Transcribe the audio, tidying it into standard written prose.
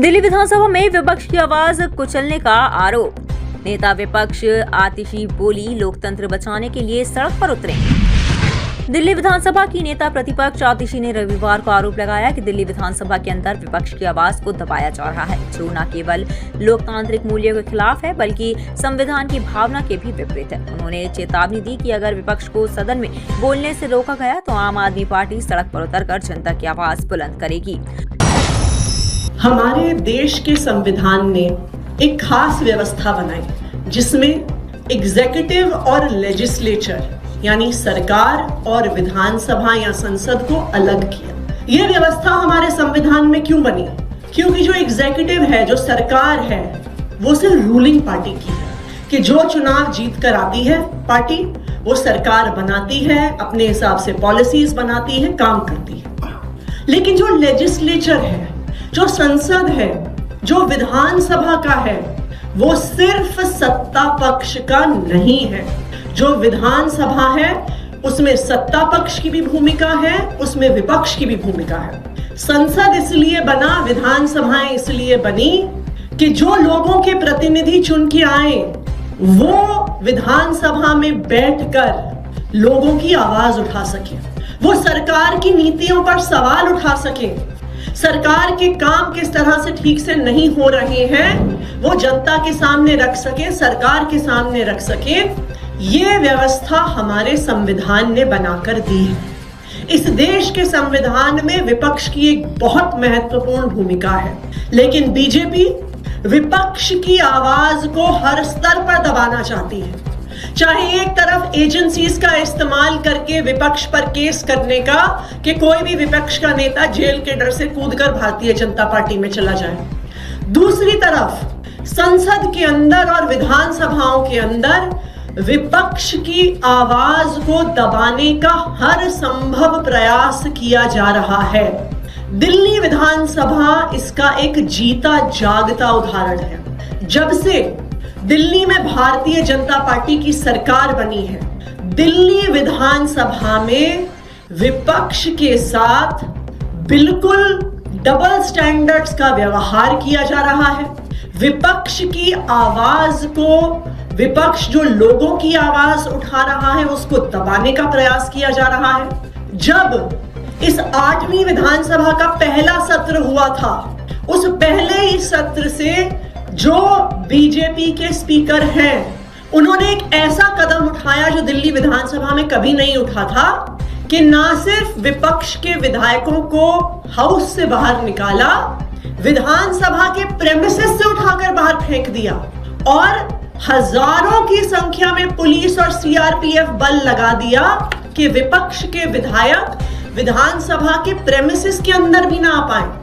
दिल्ली विधानसभा में विपक्ष की आवाज कुचलने का आरोप। नेता विपक्ष आतिशी बोली, लोकतंत्र बचाने के लिए सड़क पर उतरे। दिल्ली विधानसभा की नेता प्रतिपक्ष आतिशी ने रविवार को आरोप लगाया कि दिल्ली विधानसभा के अंदर विपक्ष की आवाज को दबाया जा रहा है, जो न केवल लोकतांत्रिक मूल्यों के खिलाफ है बल्कि संविधान की भावना के भी विपरीत है। उन्होंने चेतावनी दी कि अगर विपक्ष को सदन में बोलने से रोका गया तो आम आदमी पार्टी सड़क पर उतरकर जनता की आवाज बुलंद करेगी। हमारे देश के संविधान ने एक खास व्यवस्था बनाई जिसमें एग्जीक्यूटिव और लेजिस्लेचर यानी सरकार और विधानसभा या संसद को अलग किया। यह व्यवस्था हमारे संविधान में क्यों बनी? क्योंकि जो एग्जीक्यूटिव है, जो सरकार है, वो सिर्फ रूलिंग पार्टी की है कि जो चुनाव जीत कर आती है पार्टी, वो सरकार बनाती है, अपने हिसाब से पॉलिसीज बनाती है, काम करती है। लेकिन जो लेजिस्लेचर है, जो संसद है, जो विधानसभा का है, वो सिर्फ सत्ता पक्ष का नहीं है। जो विधानसभा है उसमें सत्ता पक्ष की भी भूमिका है, उसमें विपक्ष की भी भूमिका है। संसद इसलिए बना, विधानसभाएं इसलिए बनी कि जो लोगों के प्रतिनिधि चुन के आए वो विधानसभा में बैठकर लोगों की आवाज उठा सके, वो सरकार की नीतियों पर सवाल उठा सके, सरकार के काम किस तरह से ठीक से नहीं हो रहे हैं वो जनता के सामने रख सके, सरकार के सामने रख सके। ये व्यवस्था हमारे संविधान ने बनाकर दी है। इस देश के संविधान में विपक्ष की एक बहुत महत्वपूर्ण भूमिका है, लेकिन बीजेपी विपक्ष की आवाज को हर स्तर पर दबाना चाहती है। चाहे एक तरफ एजेंसीज का इस्तेमाल करके विपक्ष पर केस करने का कि कोई भी विपक्ष का नेता जेल के डर से कूदकर भारतीय जनता पार्टी में चला जाए, दूसरी तरफ संसद के अंदर और विधानसभाओं के अंदर विपक्ष की आवाज को दबाने का हर संभव प्रयास किया जा रहा है। दिल्ली विधानसभा इसका एक जीता जागता उदाहरण है। जब से दिल्ली में भारतीय जनता पार्टी की सरकार बनी है, दिल्ली विधानसभा में विपक्ष के साथ बिल्कुल डबल स्टैंडर्ड्स का व्यवहार किया जा रहा है। विपक्ष की आवाज को, विपक्ष जो लोगों की आवाज उठा रहा है, उसको दबाने का प्रयास किया जा रहा है। जब इस 8वीं विधानसभा का पहला सत्र हुआ था, उस पहले ही सत्र से जो बीजेपी के स्पीकर हैं, उन्होंने एक ऐसा कदम उठाया जो दिल्ली विधानसभा में कभी नहीं उठा था कि ना सिर्फ विपक्ष के विधायकों को हाउस से बाहर निकाला, विधानसभा के प्रेमिसेस से उठाकर बाहर फेंक दिया और हजारों की संख्या में पुलिस और सीआरपीएफ बल लगा दिया कि विपक्ष के विधायक विधानसभा के प्रेमिसेस के अंदर भी ना आ पाए।